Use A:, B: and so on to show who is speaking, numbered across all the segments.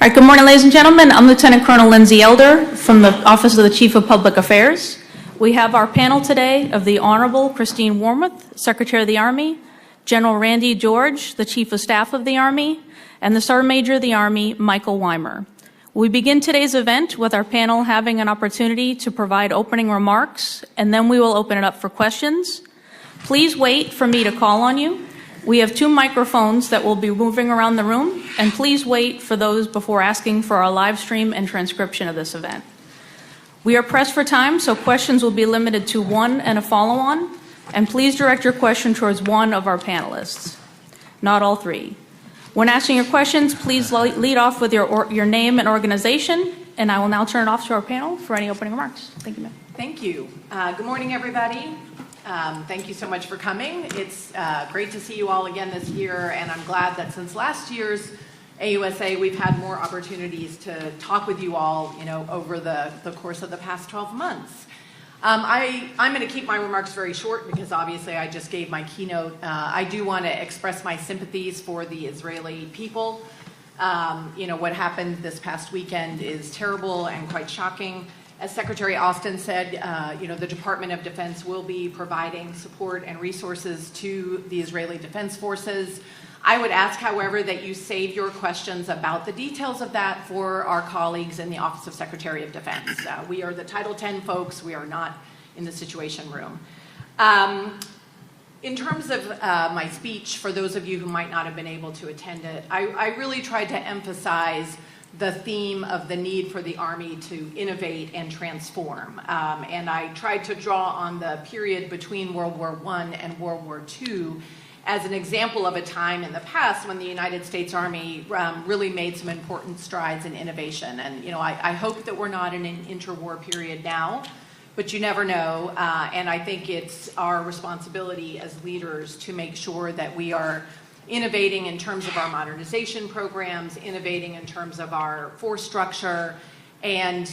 A: All right, good morning, ladies and gentlemen. I'm Lieutenant Colonel Lindsay Elder from the Office of the Chief of Public Affairs. We have our panel today of the Honorable Christine Wormuth, Secretary of the Army, General Randy George, the Chief of Staff of the Army, and the Sergeant Major of the Army, Michael Weimer. We begin today's event with our panel having an opportunity to provide opening remarks, and then we will open it up for questions. Please wait for me to call on you. We have 2 microphones that will be moving around the room, and please wait for those before asking for our live stream and transcription of this event. We are pressed for time, so questions will be limited to 1 and a follow-on, and please direct your question towards one of our panelists, not all 3. When asking your questions, please lead off with your name and organization, and I will now turn it off to our panel for any opening remarks. Thank you, ma'am.
B: Thank you. Good morning, everybody. Thank you so much for coming. It's great to see you all again this year, and I'm glad that since last year's AUSA, we've had more opportunities to talk with you all, over the course of the past 12 months. I'm going to keep my remarks very short because obviously I just gave my keynote. I do want to express my sympathies for the Israeli people. What happened this past weekend is terrible and quite shocking. As Secretary Austin said, the Department of Defense will be providing support and resources to the Israeli Defense Forces. I would ask, however, that you save your questions about the details of that for our colleagues in the Office of Secretary of Defense. We are the Title X folks. We are not in the Situation Room. In terms of my speech, for those of you who might not have been able to attend it, I really tried to emphasize the theme of the need for the Army to innovate and transform. And I tried to draw on the period between World War I and World War II as an example of a time in the past when the United States Army really made some important strides in innovation. And I hope that we're not in an interwar period now, but you never know. And I think it's our responsibility as leaders to make sure that we are innovating in terms of our modernization programs, innovating in terms of our force structure, and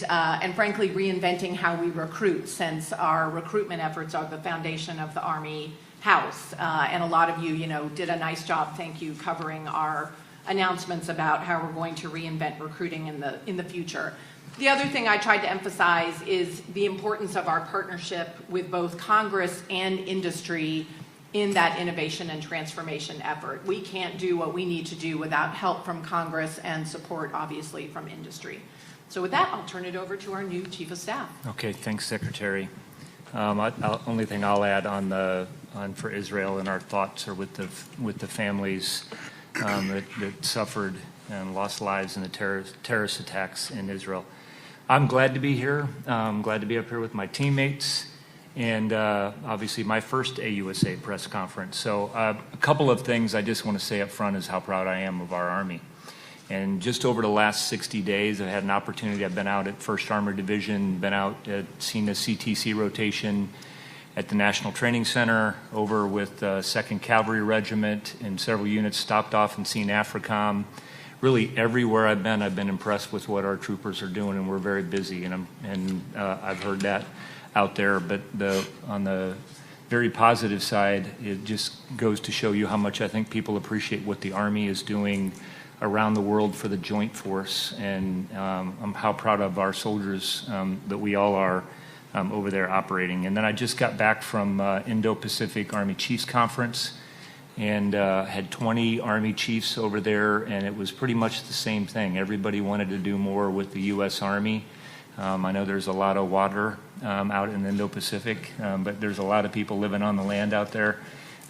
B: frankly reinventing how we recruit, since our recruitment efforts are the foundation of the Army House. And a lot of you, did a nice job, thank you, covering our announcements about how we're going to reinvent recruiting in the future. The other thing I tried to emphasize is the importance of our partnership with both Congress and industry in that innovation and transformation effort. We can't do what we need to do without help from Congress and support, obviously, from industry. So with that, I'll turn it over to our new Chief of Staff.
C: Okay, thanks, Secretary. Only thing I'll add for Israel, and our thoughts are with the families that suffered and lost lives in the terrorist attacks in Israel. I'm glad to be here. I'm glad to be up here with my teammates, and obviously my first AUSA press conference. So a couple of things I just want to say up front is how proud I am of our Army. And just over the last 60 days, I've had an opportunity. I've been out at 1st Armored Division, been out at seen the CTC rotation at the National Training Center, over with 2nd Cavalry Regiment, and several units stopped off and seen AFRICOM. Really everywhere I've been impressed with what our troopers are doing, and we're very busy, and I've heard that out there. But on the very positive side, it just goes to show you how much I think people appreciate what the Army is doing around the world for the Joint Force, and I'm how proud of our soldiers that we all are over there operating. And then I just got back from Indo-Pacific Army Chiefs Conference, and had 20 Army chiefs over there, and it was pretty much the same thing. Everybody wanted to do more with the U.S. Army. I know there's a lot of water out in the Indo-Pacific, but there's a lot of people living on the land out there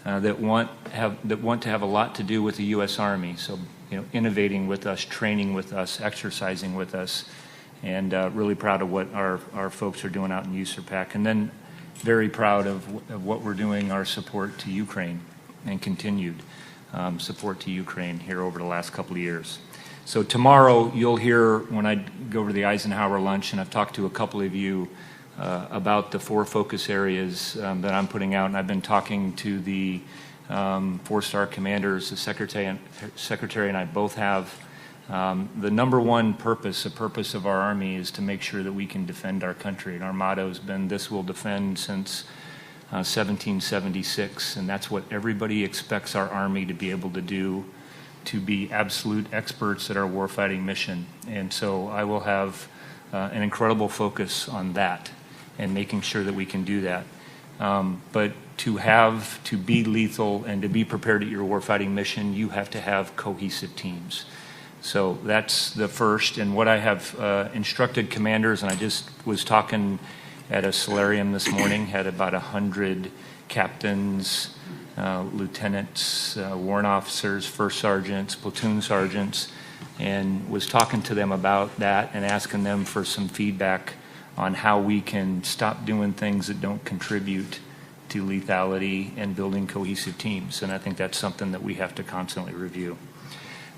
C: that want to have a lot to do with the U.S. Army. So, innovating with us, training with us, exercising with us, and really proud of what our folks are doing out in USAPAC. And then very proud of what we're doing, our support to Ukraine, and continued support to Ukraine here over the last couple of years. So tomorrow you'll hear, when I go over to the Eisenhower lunch, and I've talked to a couple of you about the 4 focus areas that I'm putting out, and I've been talking to the 4-star commanders. The Secretary and I both have the number one purpose, the purpose of our Army, is to make sure that we can defend our country. And our motto has been, "This will defend," since 1776, and that's what everybody expects our Army to be able to do to be absolute experts at our warfighting mission. And so I will have an incredible focus on that and making sure that we can do that. But to be lethal and to be prepared at your warfighting mission, you have to have cohesive teams. So that's the first. And what I have instructed commanders, and I just was talking at a solarium this morning, had about 100 captains, lieutenants, warrant officers, first sergeants, platoon sergeants, and was talking to them about that and asking them for some feedback on how we can stop doing things that don't contribute to lethality and building cohesive teams. And I think that's something that we have to constantly review.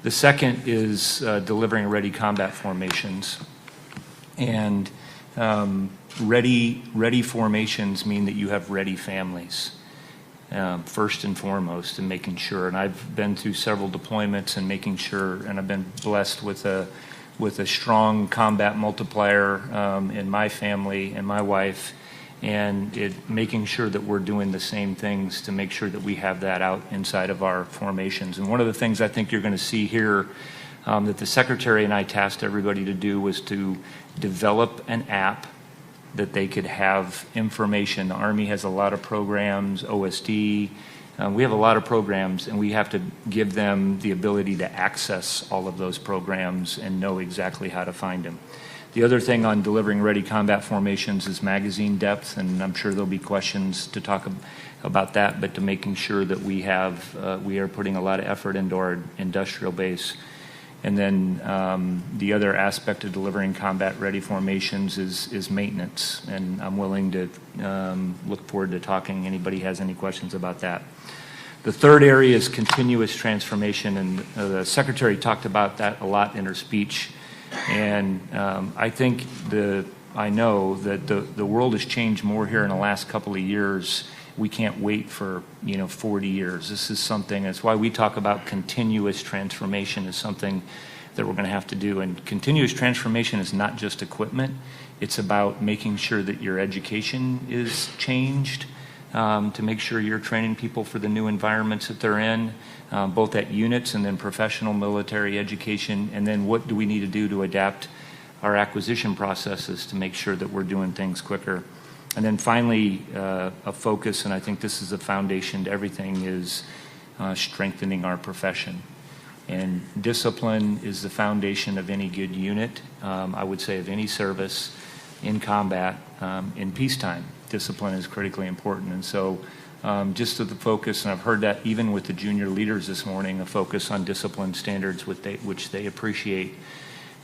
C: The second is delivering ready combat formations. And ready formations mean that you have ready families, first and foremost, and making sure. And I've been through several deployments and making sure, and I've been blessed with a strong combat multiplier in my family and my wife, and making sure that we're doing the same things to make sure that we have that out inside of our formations. And one of the things I think you're going to see here that the Secretary and I tasked everybody to do was to develop an app that they could have information. The Army has a lot of programs, OSD. We have a lot of programs, and we have to give them the ability to access all of those programs and know exactly how to find them. The other thing on delivering ready combat formations is magazine depth, and I'm sure there'll be questions to talk about that, but to making sure that we are putting a lot of effort into our industrial base. And then the other aspect of delivering combat-ready formations is maintenance, and I'm willing to look forward to talking. Anybody has any questions about that? The third area is continuous transformation, and the Secretary talked about that a lot in her speech. And I know that the world has changed more here in the last couple of years. We can't wait for 40 years. This is something, that's why we talk about continuous transformation as something that we're going to have to do. And continuous transformation is not just equipment. It's about making sure that your education is changed, to make sure you're training people for the new environments that they're in, both at units and then professional military education. And then what do we need to do to adapt our acquisition processes to make sure that we're doing things quicker. And then finally, a focus, and I think this is the foundation to everything, is strengthening our profession. And discipline is the foundation of any good unit, I would say of any service in combat, in peacetime. Discipline is critically important. And so just to the focus, and I've heard that even with the junior leaders this morning, a focus on discipline standards which they appreciate.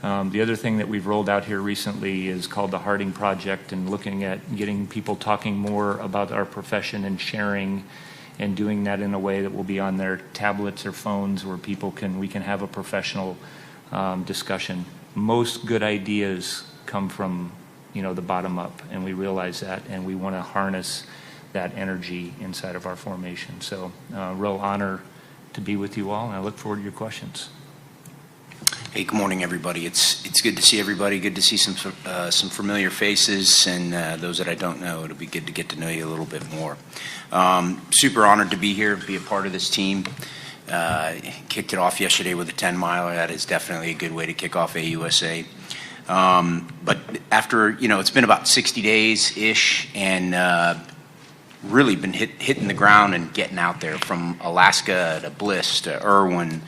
C: The other thing that we've rolled out here recently is called the Harding Project, and looking at getting people talking more about our profession and sharing, and doing that in a way that will be on their tablets or phones where we can have a professional discussion. Most good ideas come from the bottom up, and we realize that, and we want to harness that energy inside of our formation. So real honor to be with you all, and I look forward to your questions.
D: Hey, good morning, everybody. It's good to see everybody. Good to see some familiar faces, and those that I don't know, it'll be good to get to know you a little bit more. Super honored to be here, be a part of this team. Kicked it off yesterday with a 10-miler. That is definitely a good way to kick off AUSA. But after, it's been about 60 days-ish, and really been hitting the ground and getting out there, from Alaska to Bliss to Irwin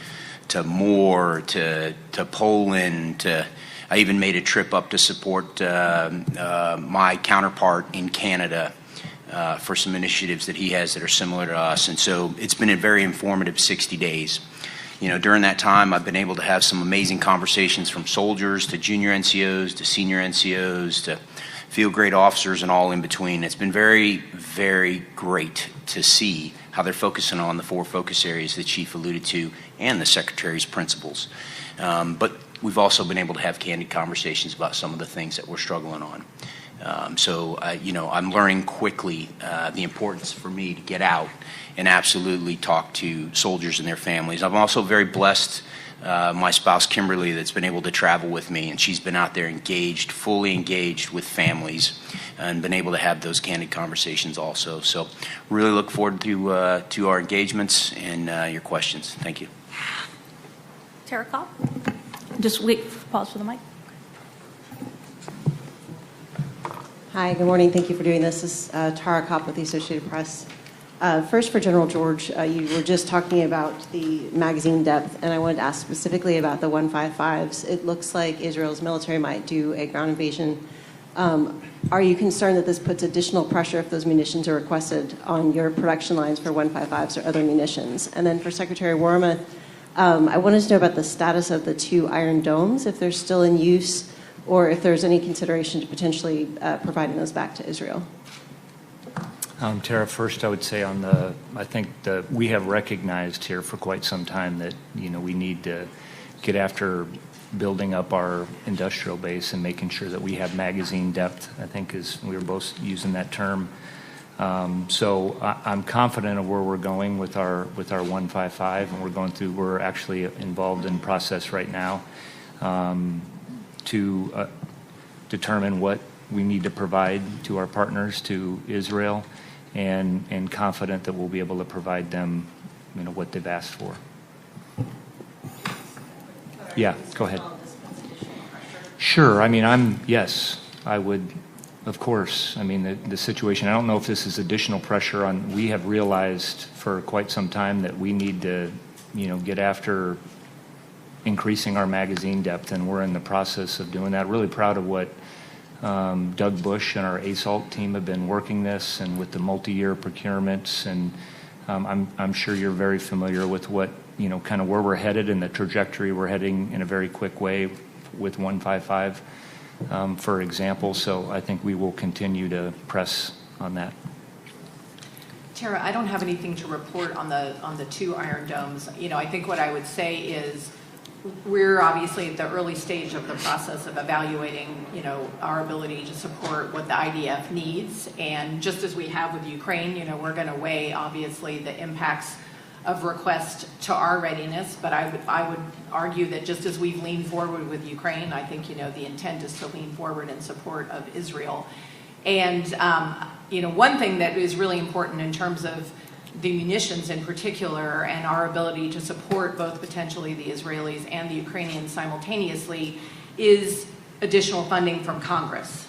D: to Moore to Poland to I even made a trip up to support my counterpart in Canada for some initiatives that he has that are similar to us. And so it's been a very informative 60 days. During that time, I've been able to have some amazing conversations, from soldiers to junior NCOs to senior NCOs to field grade officers and all in between. It's been very, very great to see how they're focusing on the 4 focus areas the Chief alluded to and the Secretary's principles. But we've also been able to have candid conversations about some of the things that we're struggling on. So I'm learning quickly the importance for me to get out and absolutely talk to soldiers and their families. I'm also very blessed, my spouse Kimberly, that's been able to travel with me, and she's been out there engaged, fully engaged with families, and been able to have those candid conversations also. So really look forward to our engagements and your questions. Thank you.
A: Tara Kopp. Just wait, pause for the mic.
E: Hi, good morning. Thank you for doing this. This is Tara Kopp with the Associated Press. First, for General George, you were just talking about the magazine depth, and I wanted to ask specifically about the 155s. It looks like Israel's military might do a ground invasion. Are you concerned that this puts additional pressure if those munitions are requested on your production lines for 155s or other munitions? And then for Secretary Wormuth, I wanted to know about the status of the 2 Iron Domes, if they're still in use, or if there's any consideration to potentially providing those back to Israel.
C: Tara, first I would say I think that we have recognized here for quite some time that, we need to get after building up our industrial base and making sure that we have magazine depth, I think we were both using that term. So I'm confident of where we're going with our 155, and we're actually involved in process right now to determine what we need to provide to our partners, to Israel, and confident that we'll be able to provide them, what they've asked for. Yeah, go ahead. Sure. Yes, I would, of course. The situation, I don't know if this is additional pressure we have realized for quite some time that we need to, get after increasing our magazine depth, and we're in the process of doing that. Really proud of what Doug Bush and our ASALT team have been working this, and with the multi-year procurements, and I'm sure you're very familiar with what, kind of where we're headed and the trajectory we're heading in a very quick way with 155, for example. So I think we will continue to press on that.
B: Tara, I don't have anything to report on the 2 Iron Domes. I think what I would say is we're obviously at the early stage of the process of evaluating, our ability to support what the IDF needs. And just as we have with Ukraine, we're going to weigh, obviously, the impacts of request to our readiness. But I would argue that just as we've leaned forward with Ukraine, I think, the intent is to lean forward in support of Israel. And, one thing that is really important in terms of the munitions in particular and our ability to support both potentially the Israelis and the Ukrainians simultaneously is additional funding from Congress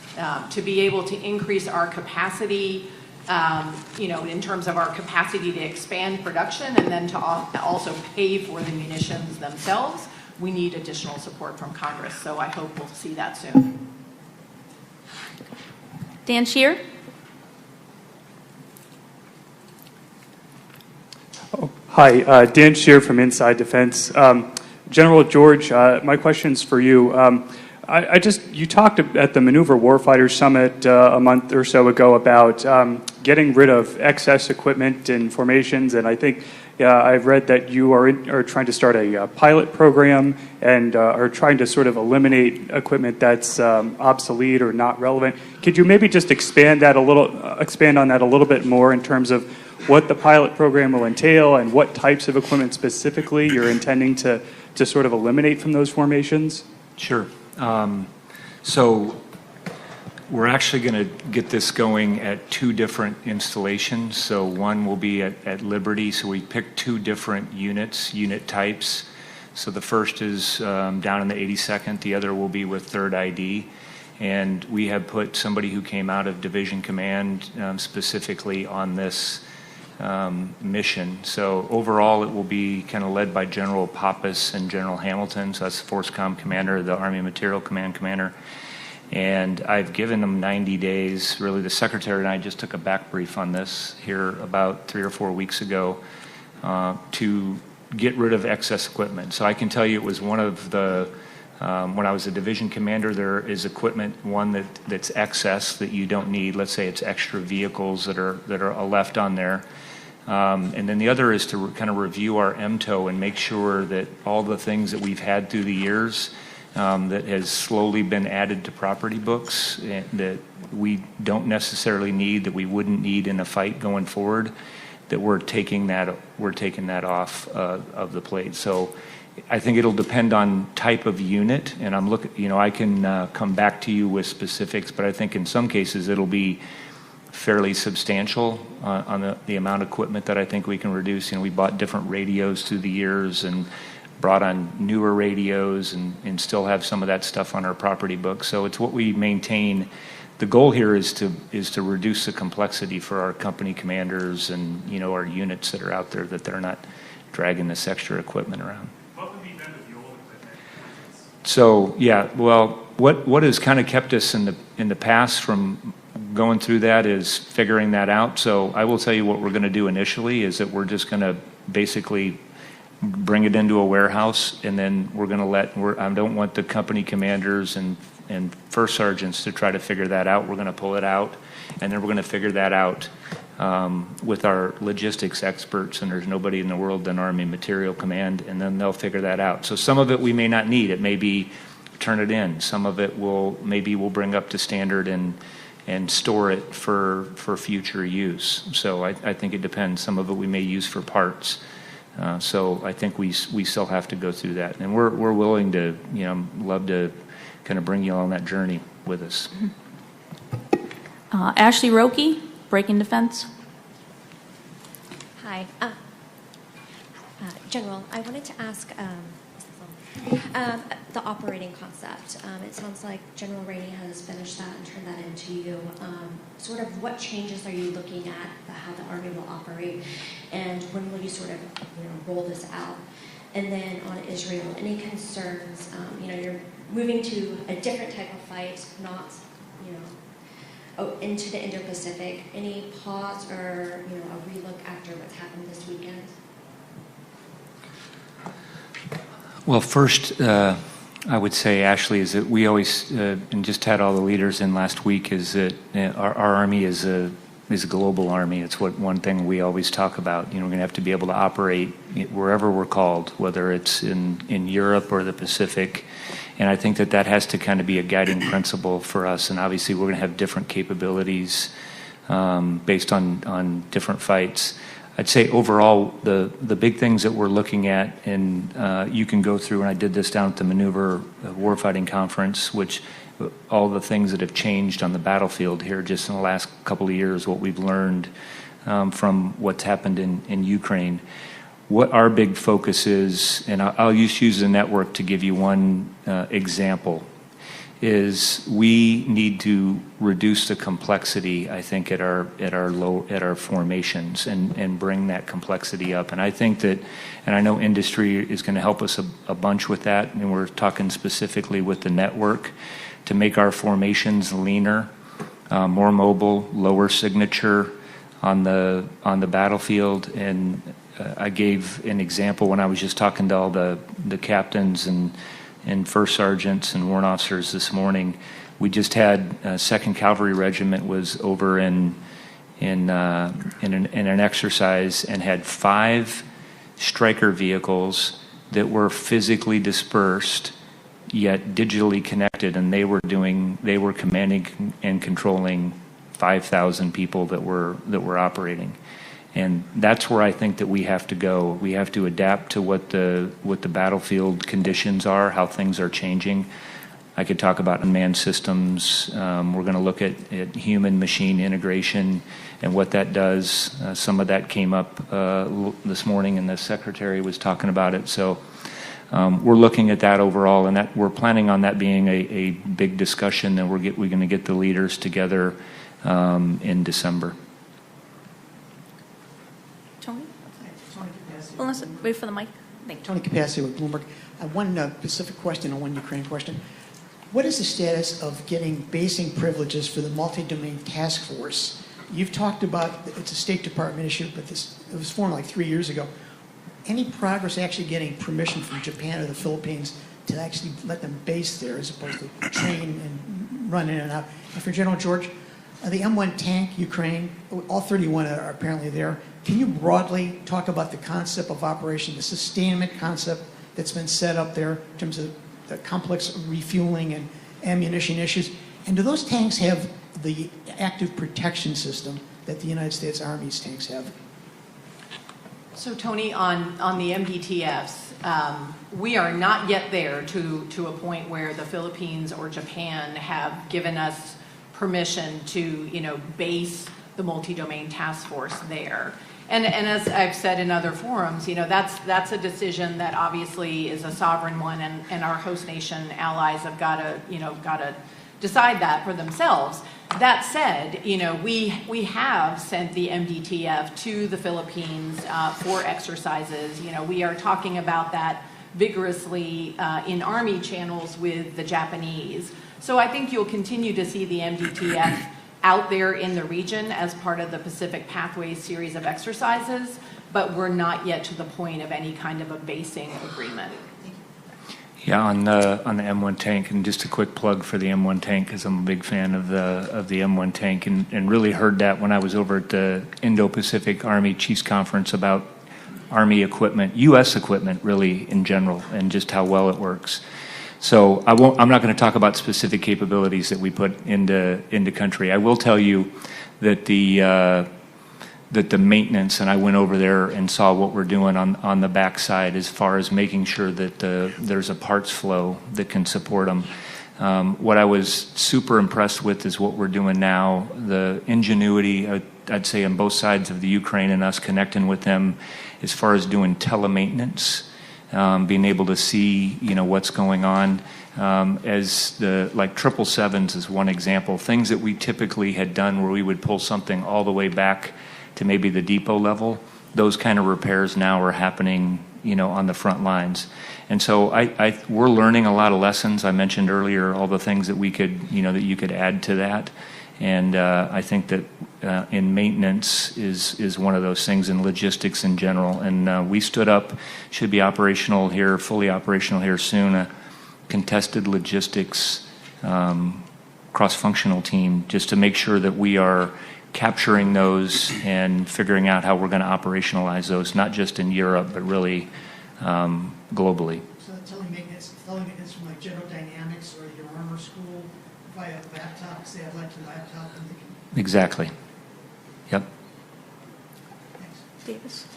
B: to be able to increase our capacity, in terms of our capacity to expand production and then to also pay for the munitions themselves. We need additional support from Congress, so I hope we'll see that soon.
A: Dan Shear.
F: Hi, Dan Shear from Inside Defense. General George, my question's for you. You talked at the Maneuver Warfighter Summit a month or so ago about getting rid of excess equipment and formations, and I think I've read that you are trying to start a pilot program and are trying to sort of eliminate equipment that's obsolete or not relevant. Could you maybe just expand on that a little bit more in terms of what the pilot program will entail and what types of equipment specifically you're intending to sort of eliminate from those formations?
C: Sure. So we're actually going to get this going at 2 different installations. So one will be at Liberty. So we picked 2 different unit types. So the first is down in the 82nd. The other will be with 3rd ID. And we have put somebody who came out of Division Command specifically on this mission. So overall, it will be kind of led by General Pappas and General Hamilton. So that's the Force Com Commander, the Army Material Command Commander. And I've given them 90 days. Really, the Secretary and I just took a back brief on this here about 3 or 4 weeks ago to get rid of excess equipment. So I can tell you it was one of the, when I was a division commander, there is equipment, one that's excess that you don't need. Let's say it's extra vehicles that are left on there. And then the other is to kind of review our MTO and make sure that all the things that we've had through the years that has slowly been added to property books that we don't necessarily need, that we wouldn't need in a fight going forward, that we're taking that off of the plate. So I think it'll depend on type of unit, and I can come back to you with specifics, but I think in some cases it'll be fairly substantial on the amount of equipment that I think we can reduce. We bought different radios through the years and brought on newer radios and still have some of that stuff on our property book. So it's what we maintain. The goal here is to reduce the complexity for our company commanders and, you know, our units that are out there, that they're not dragging this extra equipment around.
F: What would be done with the old equipment?
C: So yeah, well, what has kind of kept us in the past from going through that is figuring that out. So I will tell you what we're going to do initially is that we're just going to basically bring it into a warehouse, and then we're going to I don't want the company commanders and first sergeants to try to figure that out. We're going to pull it out, and then we're going to figure that out with our logistics experts, and there's nobody in the world than Army Material Command, and then they'll figure that out. So some of it we may not need. It may be turn it in. Some of it we'll bring up to standard and store it for future use. So I think it depends. Some of it we may use for parts. So I think we still have to go through that, and we're willing to, you know, love to kind of bring you on that journey with us.
A: Ashley Roki, Breaking Defense.
G: Hi. General, I wanted to ask the operating concept. It sounds like General Rainey has finished that and turned that into you. Sort of what changes are you looking at how the Army will operate, and when will you sort of roll this out? And then on Israel, any concerns? You're moving to a different type of fight, not into the Indo-Pacific. Any pause or a relook after what's happened this weekend?
C: Well, first, I would say, Ashley, is that we always, and just had all the leaders in last week, is that our Army is a global Army. It's one thing we always talk about. We're going to have to be able to operate wherever we're called, whether it's in Europe or the Pacific. And I think that has to kind of be a guiding principle for us. And obviously, we're going to have different capabilities based on different fights. I'd say overall, the big things that we're looking at, and you can go through, and I did this down at the Maneuver Warfighting Conference, which all the things that have changed on the battlefield here just in the last couple of years, what we've learned from what's happened in Ukraine. What our big focus is, and I'll use the network to give you one example, is we need to reduce the complexity, I think, at our formations and bring that complexity up. And I think that, and I know industry is going to help us a bunch with that, and we're talking specifically with the network to make our formations leaner, more mobile, lower signature on the battlefield. And I gave an example when I was just talking to all the captains and first sergeants and warrant officers this morning. We just had 2nd Cavalry Regiment was over in an exercise and had 5 Stryker vehicles that were physically dispersed yet digitally connected, and they were commanding and controlling 5,000 people that were operating. And that's where I think that we have to go. We have to adapt to what the battlefield conditions are, how things are changing. I could talk about unmanned systems. We're going to look at human-machine integration and what that does. Some of that came up this morning, and the Secretary was talking about it. So we're looking at that overall, and that we're planning on that being a big discussion, and we're going to get the leaders together in December.
A: Tony? Well, listen, wait for the mic. Thank you.
H: Tony Capacci with Bloomberg. One Pacific question and one Ukraine question. What is the status of getting basing privileges for the multi-domain task force? You've talked about it's a State Department issue, but it was formed like 3 years ago. Any progress actually getting permission from Japan or the Philippines to actually let them base there as opposed to train and run in and out? And for General George, the M1 tank, Ukraine, all 31 are apparently there. Can you broadly talk about the concept of operation, the sustainment concept that's been set up there in terms of the complex refueling and ammunition issues? And do those tanks have the active protection system that the United States Army's tanks have?
B: So Tony, on the MDTFs, we are not yet there to a point where the Philippines or Japan have given us permission to base the multi-domain task force there. And as I've said in other forums, that's a decision that obviously is a sovereign one, and our host nation allies have got to decide that for themselves. That said, we have sent the MDTF to the Philippines for exercises. We are talking about that vigorously in Army channels with the Japanese. So I think you'll continue to see the MDTF out there in the region as part of the Pacific Pathways series of exercises, but we're not yet to the point of any kind of a basing agreement.
C: Yeah, on the M1 tank, and just a quick plug for the M1 tank, because I'm a big fan of the M1 tank, and really heard that when I was over at the Indo-Pacific Army Chiefs Conference about Army equipment, U.S. equipment really in general, and just how well it works. So I'm not going to talk about specific capabilities that we put into country. I will tell you that the maintenance, and I went over there and saw what we're doing on the backside as far as making sure that there's a parts flow that can support them. What I was super impressed with is what we're doing now, the ingenuity, I'd say, on both sides of the Ukraine and us connecting with them as far as doing telemaintenance, being able to see, what's going on. As like 777s is one example, things that we typically had done where we would pull something all the way back to maybe the depot level, those kind of repairs now are happening, on the front lines. And so we're learning a lot of lessons. I mentioned earlier all the things that we could, that you could add to that. And I think that in maintenance is one of those things, in logistics in general. And we stood up, should be operational here, fully operational here soon, a contested logistics cross-functional team, just to make sure that we are capturing those and figuring out how we're going to operationalize those, not just in Europe, but really globally.
H: So telemaintenance from like General Dynamics or your armor school via laptop, say I'd like to laptop and they can...
C: Exactly. Yep.
H: Thanks.
A: Davis.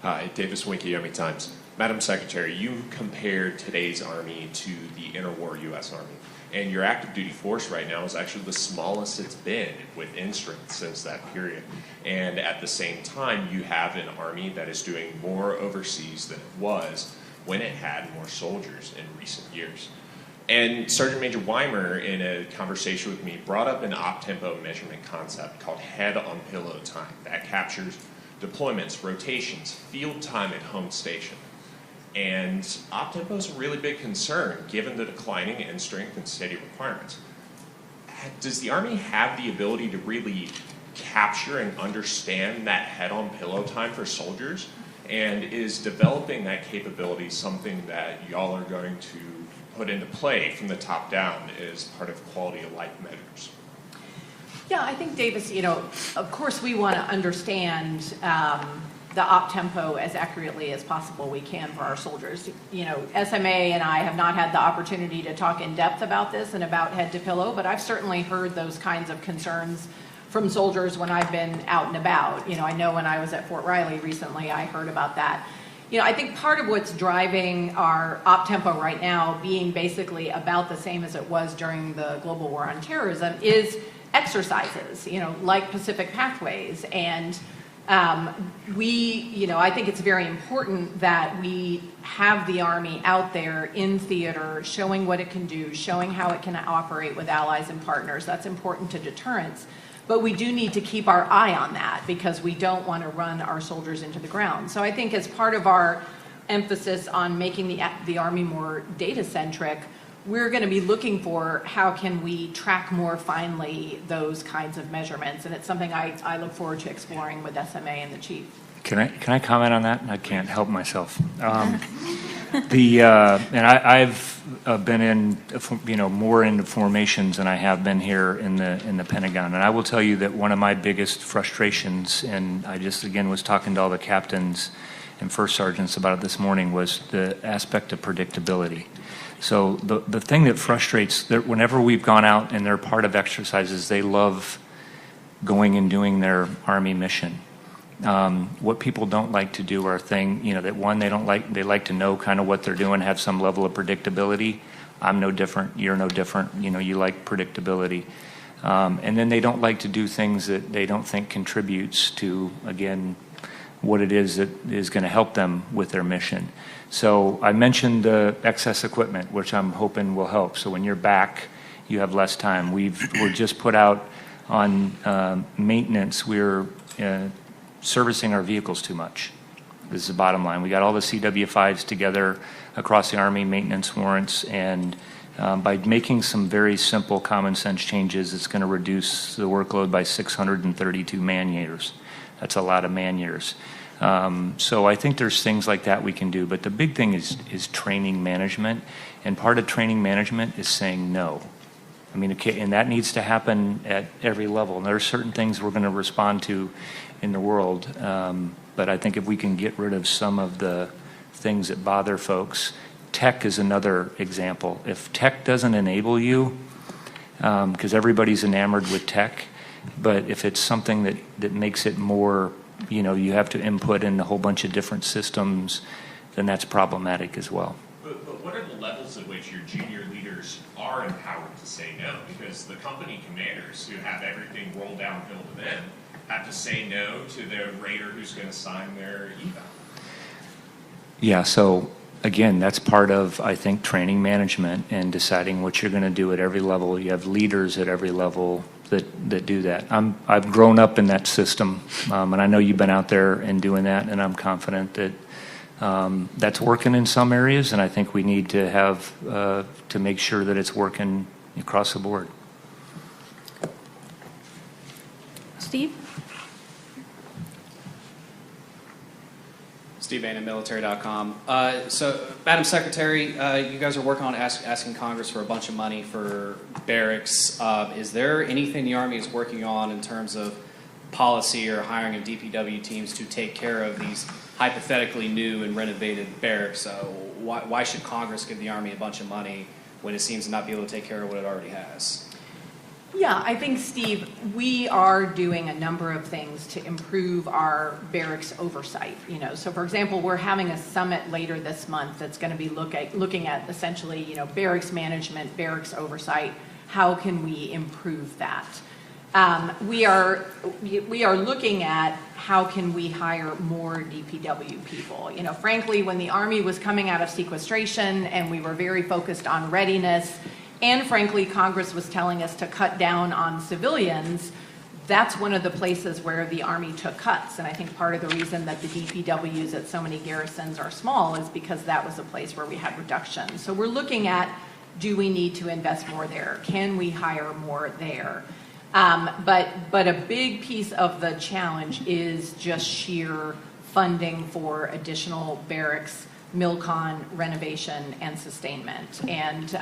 I: Hi, Davis Winke, Army Times. Madam Secretary, you compared today's Army to the interwar U.S. Army, and your active duty force right now is actually the smallest it's been within strength since that period. And at the same time, you have an Army that is doing more overseas than it was when it had more soldiers in recent years. And Sergeant Major Weimer, in a conversation with me, brought up an op-tempo measurement concept called head-on-pillow time that captures deployments, rotations, field time at home station. And op-tempo is a really big concern given the declining end strength and steady requirements. Does the Army have the ability to really capture and understand that head-on pillow time for soldiers? And is developing that capability something that y'all are going to put into play from the top down as part of quality of life measures?
B: Yeah, I think, Davis, of course we want to understand the op-tempo as accurately as possible we can for our soldiers. SMA and I have not had the opportunity to talk in depth about this and about head to pillow, but I've certainly heard those kinds of concerns from soldiers when I've been out and about. I know when I was at Fort Riley recently, I heard about that. I think part of what's driving our op-tempo right now being basically about the same as it was during the global war on terrorism is exercises, like Pacific Pathways. And I think it's very important that we have the Army out there in theater showing what it can do, showing how it can operate with allies and partners. That's important to deterrence. But we do need to keep our eye on that because we don't want to run our soldiers into the ground. So I think as part of our emphasis on making the Army more data-centric, we're going to be looking for how can we track more finely those kinds of measurements. And it's something I look forward to exploring with SMA and the Chief.
C: Can I comment on that? I can't help myself. I've been in, more into formations than I have been here in the Pentagon. And I will tell you that one of my biggest frustrations, and I just again was talking to all the captains and first sergeants about it this morning, was the aspect of predictability. So the thing that frustrates, that whenever we've gone out and they're part of exercises, they love going and doing their Army mission. What people don't like to do are that one, they like to know kind of what they're doing, have some level of predictability. I'm no different, you're no different, you like predictability. And then they don't like to do things that they don't think contributes to, again, what it is that is going to help them with their mission. So I mentioned the excess equipment, which I'm hoping will help. So when you're back, you have less time. We're just put out on maintenance. We're servicing our vehicles too much. This is the bottom line. We got all the CW5s together across the Army, maintenance warrants, and by making some very simple common sense changes, it's going to reduce the workload by 632 man years. That's a lot of man years. So I think there's things like that we can do, but the big thing is training management, and part of training management is saying no. I mean, okay, and that needs to happen at every level. And there are certain things we're going to respond to in the world, but I think if we can get rid of some of the things that bother folks, tech is another example. If tech doesn't enable you, because everybody's enamored with tech, but if it's something that makes it more, you have to input in a whole bunch of different systems, then that's problematic as well.
I: But what are the levels at which your junior leaders are empowered to say no? Because the company commanders who have everything roll downhill to them have to say no to the raider who's going to sign their eval.
C: Yeah, so again, that's part of, I think, training management and deciding what you're going to do at every level. You have leaders at every level that do that. I've grown up in that system, and I know you've been out there and doing that, and I'm confident that that's working in some areas, and I think we need to have to make sure that it's working across the board.
A: Steve?
J: Steve Bannon, military.com. So, Madam Secretary, you guys are working on asking Congress for a bunch of money for barracks. Is there anything the Army is working on in terms of policy or hiring of DPW teams to take care of these hypothetically new and renovated barracks? Why should Congress give the Army a bunch of money when it seems to not be able to take care of what it already has?
B: Yeah, I think, Steve, we are doing a number of things to improve our barracks oversight. So for example, we're having a summit later this month that's going to be looking at essentially, barracks management, barracks oversight. How can we improve that? We are looking at how can we hire more DPW people. Frankly, when the Army was coming out of sequestration and we were very focused on readiness, and frankly, Congress was telling us to cut down on civilians, that's one of the places where the Army took cuts. And I think part of the reason that the DPWs at so many garrisons are small is because that was a place where we had reductions. So we're looking at, do we need to invest more there? Can we hire more there? But a big piece of the challenge is just sheer funding for additional barracks, MILCON renovation, and sustainment. And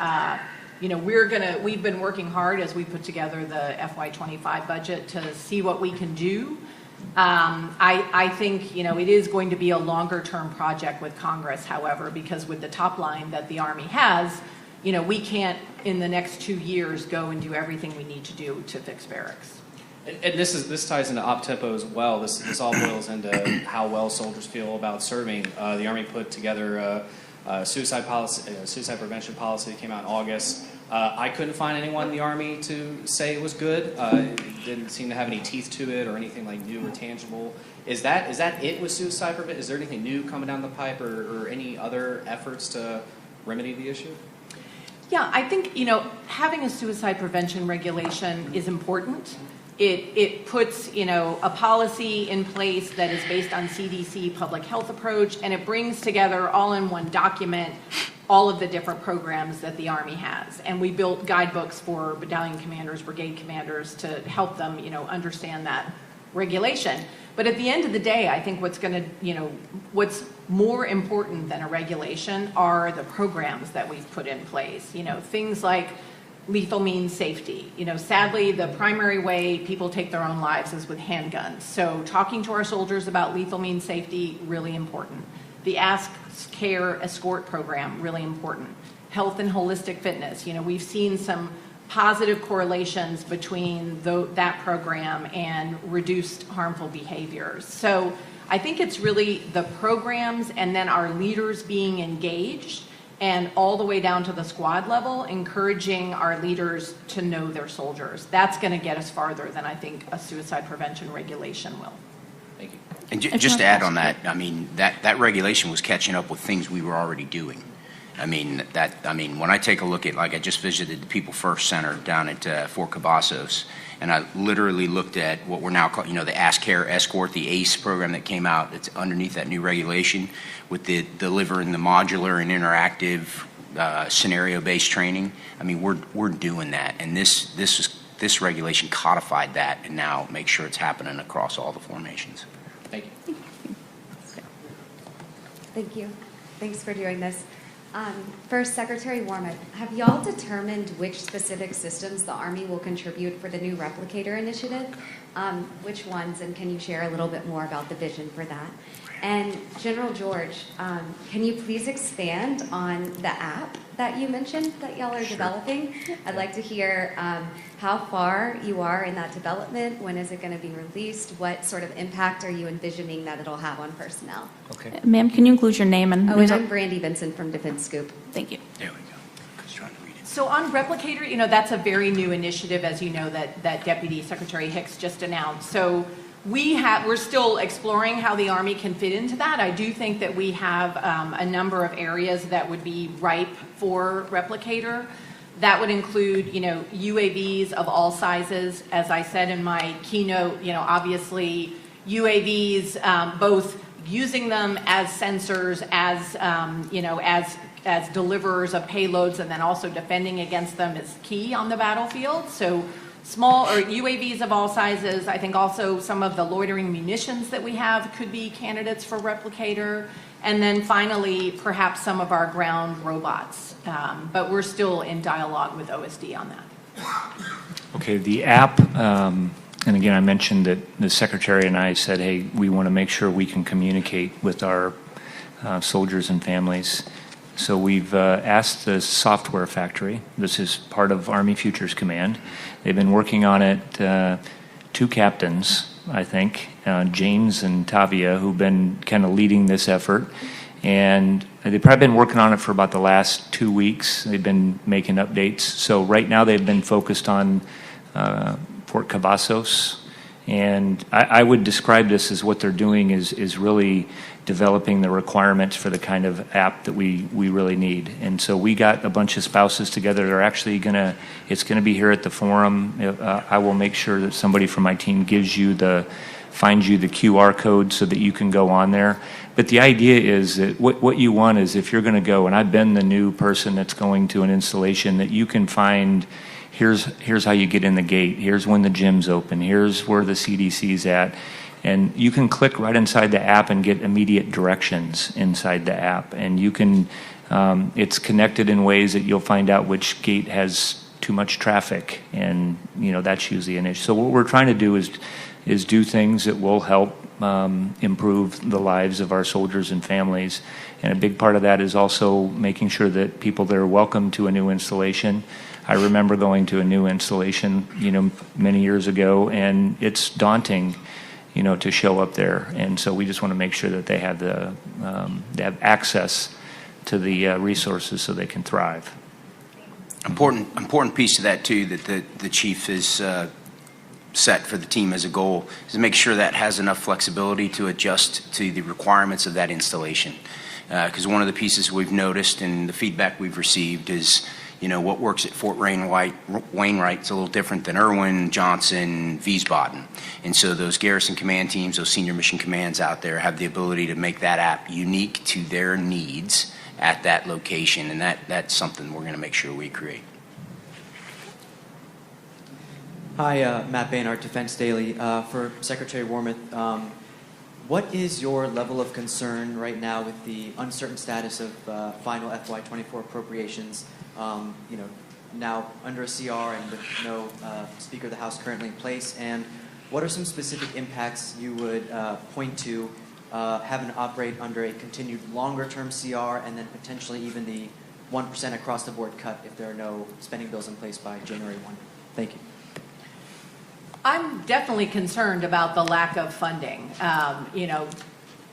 B: we've been working hard as we put together the FY25 budget to see what we can do. I think, it is going to be a longer term project with Congress, however, because with the top line that the Army has, we can't in the next 2 years go and do everything we need to do to fix barracks.
J: And this ties into op-tempo as well. This all boils into how well soldiers feel about serving. The Army put together suicide prevention policy that came out in August. I couldn't find anyone in the Army to say it was good. It didn't seem to have any teeth to it or anything like new or tangible. Is that it with suicide prevention? Is there anything new coming down the pipe or any other efforts to remedy the issue?
B: Yeah, I think, having a suicide prevention regulation is important. It puts, a policy in place that is based on CDC public health approach, and it brings together all in one document all of the different programs that the Army has. And we built guidebooks for battalion commanders, brigade commanders to help them, understand that regulation. But at the end of the day, I think what's more important than a regulation are the programs that we've put in place. Things like lethal means safety. Sadly, the primary way people take their own lives is with handguns. So talking to our soldiers about lethal means safety, really important. The Ask Care Escort program, really important. Health and holistic fitness. We've seen some positive correlations between that program and reduced harmful behaviors. So I think it's really the programs and then our leaders being engaged and all the way down to the squad level, encouraging our leaders to know their soldiers. That's going to get us farther than I think a suicide prevention regulation will.
J: Thank you.
D: And just to add on that, I mean, that regulation was catching up with things we were already doing. I mean, when I take a look at, like, I just visited the People First Center down at Fort Cavazos, and I literally looked at what we're now calling, the Ask Care Escort, the ACE program that came out. It's underneath that new regulation with the delivering the modular and interactive scenario-based training. I mean, we're doing that, and this regulation codified that, and now make sure it's happening across all the formations.
J: Thank you.
K: Thank you. Thanks for doing this. First, Secretary Wormuth, have y'all determined which specific systems the Army will contribute for the new Replicator initiative? Which ones, and can you share a little bit more about the vision for that? And General George, can you please expand on the app that you mentioned that y'all are developing? I'd like to hear how far you are in that development. When is it going to be released? What sort of impact are you envisioning that it'll have on personnel?
C: Okay.
A: Ma'am, can you include your name and...
K: Oh, and I'm Brandy Vincent from Defense Scoop.
A: Thank you.
D: There we go. I was trying to read it.
B: So on Replicator, that's a very new initiative, as you know, that Deputy Secretary Hicks just announced. So we're still exploring how the Army can fit into that. I do think that we have a number of areas that would be ripe for Replicator. That would include, UAVs of all sizes. As I said in my keynote, obviously UAVs, both using them as sensors, as deliverers of payloads, and then also defending against them is key on the battlefield. So small or UAVs of all sizes. I think also some of the loitering munitions that we have could be candidates for Replicator. And then finally, perhaps some of our ground robots. But we're still in dialogue with OSD on that.
C: Okay, the app, and again, I mentioned that the Secretary and I said, hey, we want to make sure we can communicate with our soldiers and families. So we've asked the software factory, this is part of Army Futures Command. They've been working on it, two captains, I think, James and Tavia, who've been kind of leading this effort. And they've probably been working on it for about the last 2 weeks. They've been making updates. So right now they've been focused on Fort Cavazos. And I would describe this as what they're doing is really developing the requirements for the kind of app that we really need. And so we got a bunch of spouses together. They're actually it's gonna be here at the forum. I will make sure that somebody from my team finds you the QR code so that you can go on there. But the idea is that what you want is if you're gonna go, and I've been the new person that's going to an installation, that you can find here's how you get in the gate, here's when the gym's open, here's where the CDC's at. And you can click right inside the app and get immediate directions inside the app. And you can, it's connected in ways that you'll find out which gate has too much traffic. And, that's usually an issue. So what we're trying to do is do things that will help improve the lives of our soldiers and families. And a big part of that is also making sure that people that are welcome to a new installation. I remember going to a new installation, many years ago, and it's daunting, to show up there. And so we just want to make sure that they have they have access to the resources so they can thrive.
D: Important piece of that too that the chief is set for the team as a goal is to make sure that has enough flexibility to adjust to the requirements of that installation. Because one of the pieces we've noticed and the feedback we've received is, what works at Fort Wainwright is a little different than Irwin, Johnson, Wiesbaden. And so those garrison command teams, those senior mission commands out there have the ability to make that app unique to their needs at that location. And that's something we're going to make sure we create.
L: Hi, Matt Baynard, Defense Daily. For Secretary Wormuth, what is your level of concern right now with the uncertain status of final FY24 appropriations? Now under a CR and with no Speaker of the House currently in place, and what are some specific impacts you would point to having to operate under a continued longer-term CR and then potentially even the 1% across-the-board cut if there are no spending bills in place by January 1? Thank you.
B: I'm definitely concerned about the lack of funding.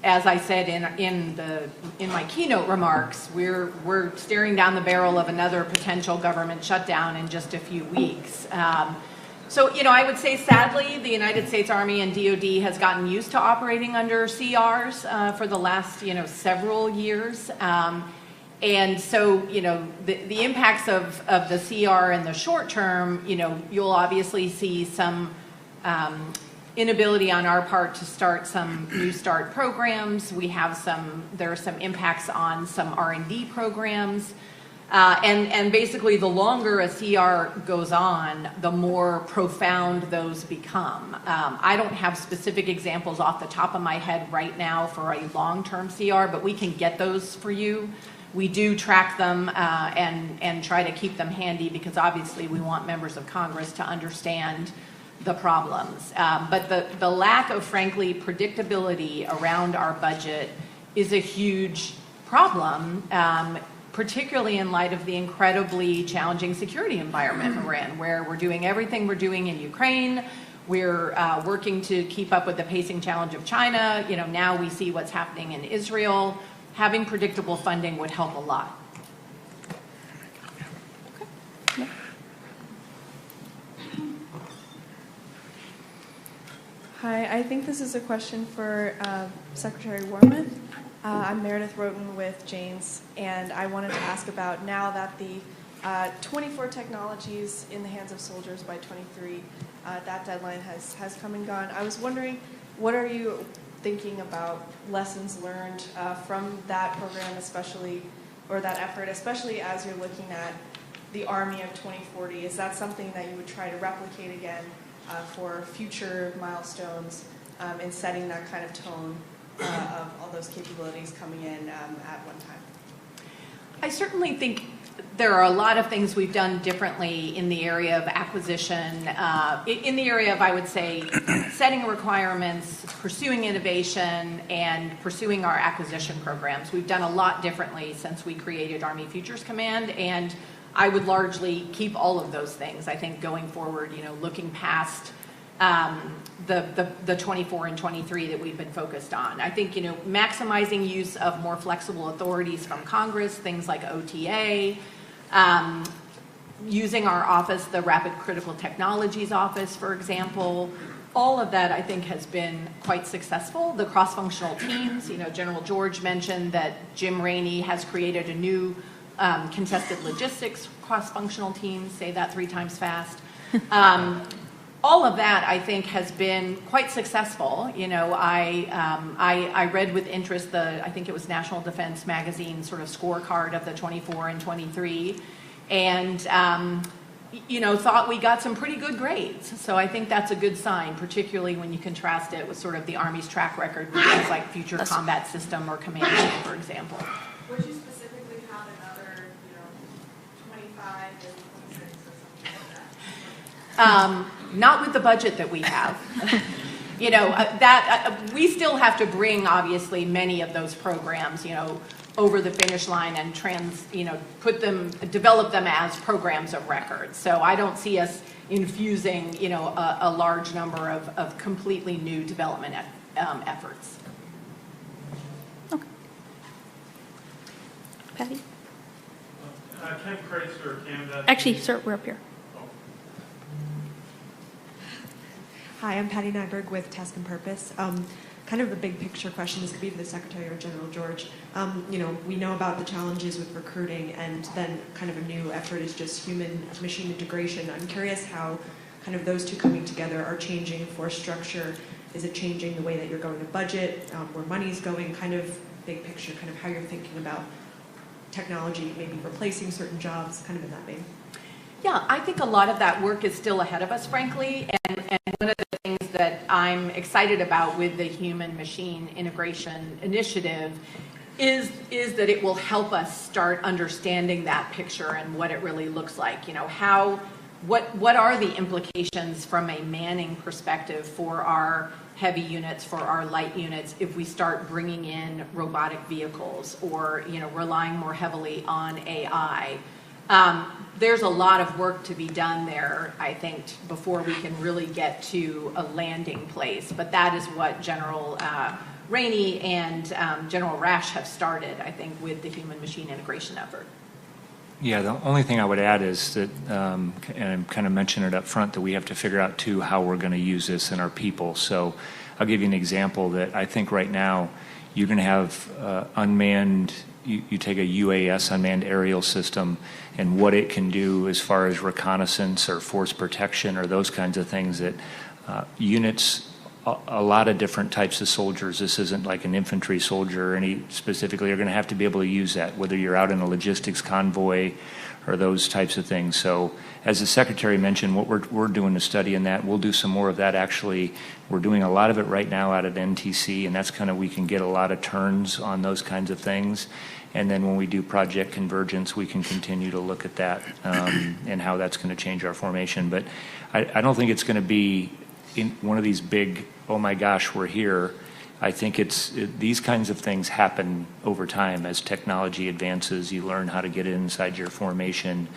B: as I said in my keynote remarks, we're staring down the barrel of another potential government shutdown in just a few weeks. So, I would say, sadly, the United States Army and DoD has gotten used to operating under CRs for the last, several years. And so, the impacts of the CR in the short term, you'll obviously see some inability on our part to start some New START programs. There are some impacts on some R&D programs. And basically, the longer a CR goes on, the more profound those become. I don't have specific examples off the top of my head right now for a long-term CR, but we can get those for you. We do track them and try to keep them handy because obviously we want members of Congress to understand the problems. But the lack of, frankly, predictability around our budget is a huge problem, particularly in light of the incredibly challenging security environment we're in, where we're doing everything we're doing in Ukraine. We're working to keep up with the pacing challenge of China. Now we see what's happening in Israel. Having predictable funding would help a lot.
M: Hi, I think this is a question for Secretary Wormuth. I'm Meredith Roten with Janes, and I wanted to ask about now that the 24 technologies in the hands of soldiers by 23, that deadline has come and gone. I was wondering, what are you thinking about lessons learned from that program, especially, or that effort, especially as you're looking at the Army of 2040? Is that something that you would try to replicate again for future milestones in setting that kind of tone of all those capabilities coming in at one time?
B: I certainly think there are a lot of things we've done differently in the area of acquisition, in the area of, I would say, setting requirements, pursuing innovation, and pursuing our acquisition programs. We've done a lot differently since we created Army Futures Command, and I would largely keep all of those things. I think going forward, looking past the 24 and 23 that we've been focused on. I think, maximizing use of more flexible authorities from Congress, things like OTA, using our office, the Rapid Critical Technologies Office, for example. All of that, I think, has been quite successful. The cross-functional teams, General George mentioned that Jim Rainey has created a new contested logistics cross-functional team. Say that 3 times fast. All of that, I think, has been quite successful. I read with interest I think it was National Defense Magazine sort of scorecard of the 24 and 23, and thought we got some pretty good grades. So I think that's a good sign, particularly when you contrast it with sort of the Army's track record with things like Future Combat System or Command Team, for example.
M: Would you specifically have another, 25 and 26 or something like that?
B: Not with the budget that we have. We still have to bring, obviously, many of those programs, over the finish line and develop them as programs of record. So I don't see us infusing, a large number of completely new development efforts.
A: Okay. Patty?
N: Ken Kreitzer, Canada.
A: Actually, sir, we're up here.
O: Hi, I'm Patty Nyberg with Task and Purpose. Kind of a big picture question. This could be to the Secretary or General George. We know about the challenges with recruiting, and then kind of a new effort is just human-machine integration. I'm curious how kind of those two coming together are changing force structure. Is it changing the way that you're going to budget, where money's going, kind of big picture, kind of how you're thinking about technology, maybe replacing certain jobs, kind of in that vein?
B: Yeah, I think a lot of that work is still ahead of us, frankly, and one of the things that I'm excited about with the human-machine integration initiative is that it will help us start understanding that picture and what it really looks like. What are the implications from a manning perspective for our heavy units, for our light units, if we start bringing in robotic vehicles or relying more heavily on AI? There's a lot of work to be done there, I think, before we can really get to a landing place. But that is what General Rainey and General Rash have started, I think, with the human-machine integration effort.
C: Yeah, the only thing I would add is that, and I kind of mentioned it up front, that we have to figure out too how we're going to use this in our people. So I'll give you an example that I think right now you're going to have unmanned, you take a UAS, unmanned aerial system, and what it can do as far as reconnaissance or force protection or those kinds of things that units, a lot of different types of soldiers. This isn't like an infantry soldier or any specifically. You're going to have to be able to use that, whether you're out in a logistics convoy or those types of things. So as the Secretary mentioned, what we're doing a study in that. We'll do some more of that actually. We're doing a lot of it right now out at NTC, and that's kind of, we can get a lot of turns on those kinds of things. And then when we do Project Convergence, we can continue to look at that and how that's going to change our formation. But I don't think it's going to be in one of these big, oh my gosh, we're here. I think these kinds of things happen over time as technology advances. You learn how to get it inside your formation,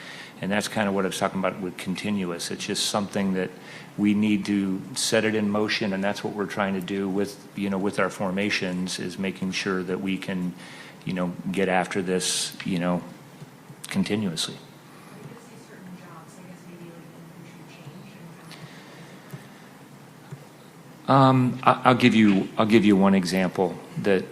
C: and that's kind of what I was talking about with continuous. It's just something that we need to set it in motion, and that's what we're trying to do with our formations, is making sure that we can, get after this, continuously. I'll give you one example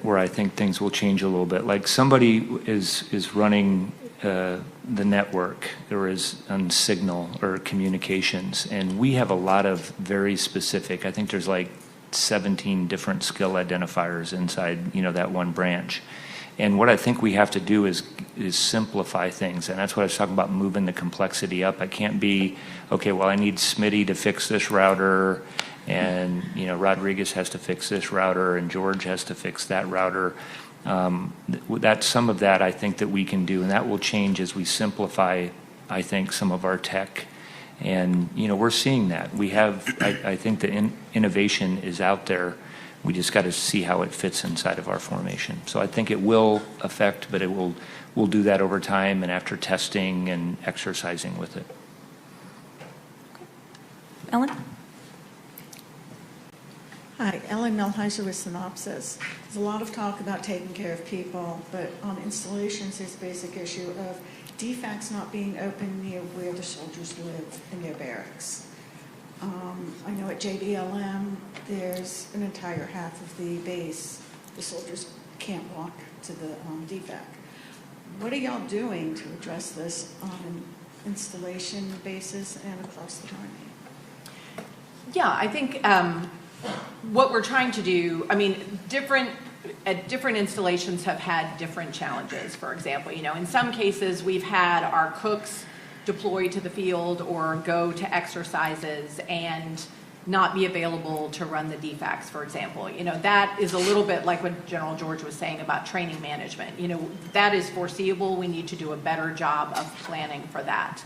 C: where I think things will change a little bit. Like somebody is running the network, or is on signal or communications, and we have a lot of very specific. I think there's like 17 different skill identifiers inside that one branch. And what I think we have to do is simplify things, and that's what I was talking about, moving the complexity up. I can't be, okay, well, I need Smitty to fix this router, and Rodriguez has to fix this router, and George has to fix that router. That's some of that I think that we can do, and that will change as we simplify, I think, some of our tech. And we're seeing that. We have, I think the innovation is out there. We just got to see how it fits inside of our formation. So I think it will affect, but we'll do that over time and after testing and exercising with it.
A: Ellen?
P: Hi, Ellen Milheiser with Synopsis. There's a lot of talk about taking care of people, but on installations there's a basic issue of defects not being open near where the soldiers live in their barracks. I know at JBLM there's an entire half of the base the soldiers can't walk to the defect. What are y'all doing to address this on an installation basis and across the Army?
B: Yeah, I think what we're trying to do, different installations have had different challenges. For example, in some cases we've had our cooks deploy to the field or go to exercises and not be available to run the defects, for example. That is a little bit like what General George was saying about training management. That is foreseeable. We need to do a better job of planning for that.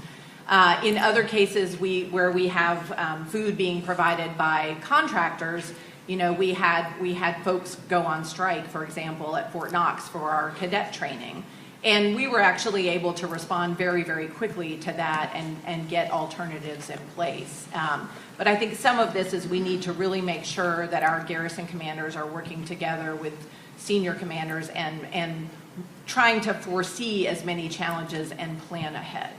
B: In other cases, where we have food being provided by contractors, we had folks go on strike, for example, at Fort Knox for our cadet training. And we were actually able to respond very, very quickly to that and get alternatives in place. But I think some of this is we need to really make sure that our garrison commanders are working together with senior commanders and trying to foresee as many challenges and plan ahead.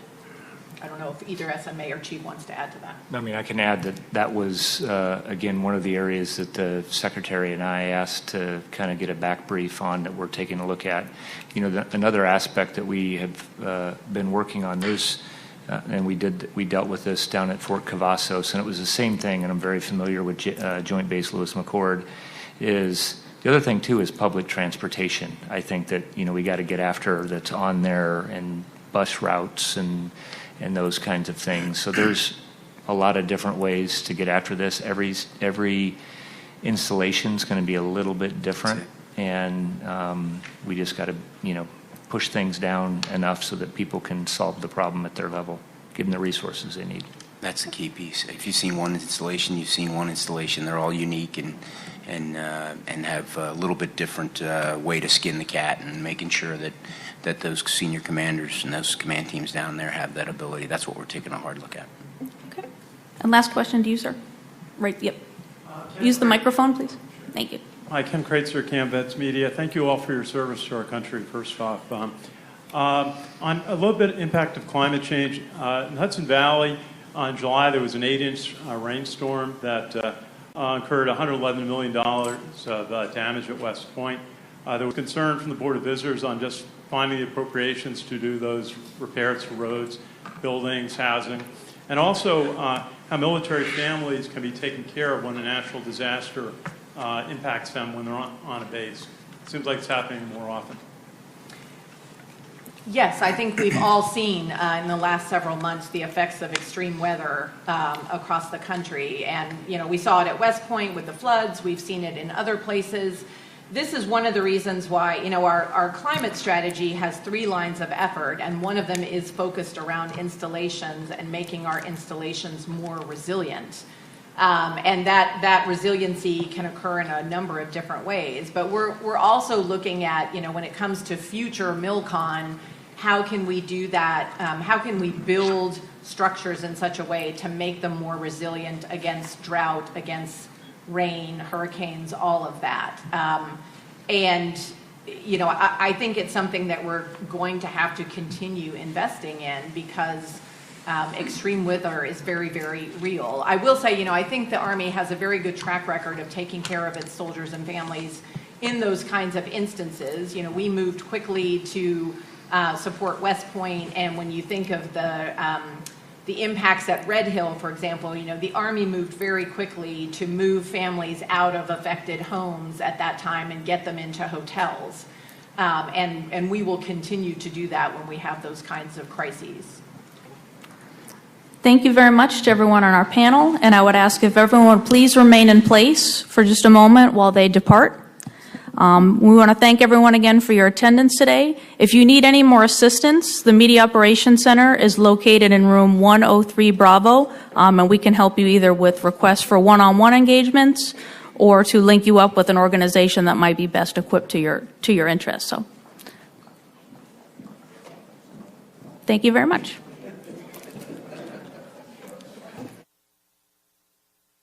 B: I don't know if either SMA or Chief wants to add to that.
C: I can add that was, again, one of the areas that the Secretary and I asked to kind of get a back brief on that we're taking a look at. Another aspect that we have been working on this, and we dealt with this down at Fort Cavazos, and it was the same thing, and I'm very familiar with Joint Base Lewis McChord, is the other thing, too, is public transportation. I think that, we got to get after that's on there, and bus routes and those kinds of things. So there's a lot of different ways to get after this. Every installation is going to be a little bit different, and we just got to, push things down enough so that people can solve the problem at their level, give them the resources they need.
D: That's the key piece. If you've seen one installation, you've seen one installation. They're all unique and have a little bit different way to skin the cat, and making sure that those senior commanders and those command teams down there have that ability. That's what we're taking a hard look at.
A: Okay. And last question to you, sir. Right, yep. Use the microphone, please. Thank you.
N: Hi, Ken Kreitzer, Canvets Media. Thank you all for your service to our country, first off. On a little bit of impact of climate change, in Hudson Valley, in July, there was an 8-inch rainstorm that incurred $111 million of damage at West Point. There was concern from the Board of Visitors on just finding the appropriations to do those repairs for roads, buildings, housing, and also how military families can be taken care of when a natural disaster impacts them when they're on a base. It seems like it's happening more often.
B: Yes, I think we've all seen in the last several months the effects of extreme weather across the country. And, you know, we saw it at West Point with the floods. We've seen it in other places. This is one of the reasons why, you know, our climate strategy has 3 lines of effort, and one of them is focused around installations and making our installations more resilient. And that resiliency can occur in a number of different ways. But we're also looking at, you know, when it comes to future MilCon, how can we do that? How can we build structures in such a way to make them more resilient against drought, against rain, hurricanes, all of that? And, you know, I think it's something that we're going to have to continue investing in because extreme weather is very, very real. I will say, you know, I think the Army has a very good track record of taking care of its soldiers and families in those kinds of instances. You know, we moved quickly to support West Point, and when you think of the impacts at Red Hill, for example, you know, the Army moved very quickly to move families out of affected homes at that time and get them into hotels. And we will continue to do that when we have those kinds of crises.
A: Thank you very much to everyone on our panel, and I would ask if everyone would please remain in place for just a moment while they depart. We want to thank everyone again for your attendance today. If you need any more assistance, the Media Operations Center is located in room 103 Bravo, and we can help you either with requests for one-on-one engagements or to link you up with an organization that might be best equipped to your interests. So, thank you very much.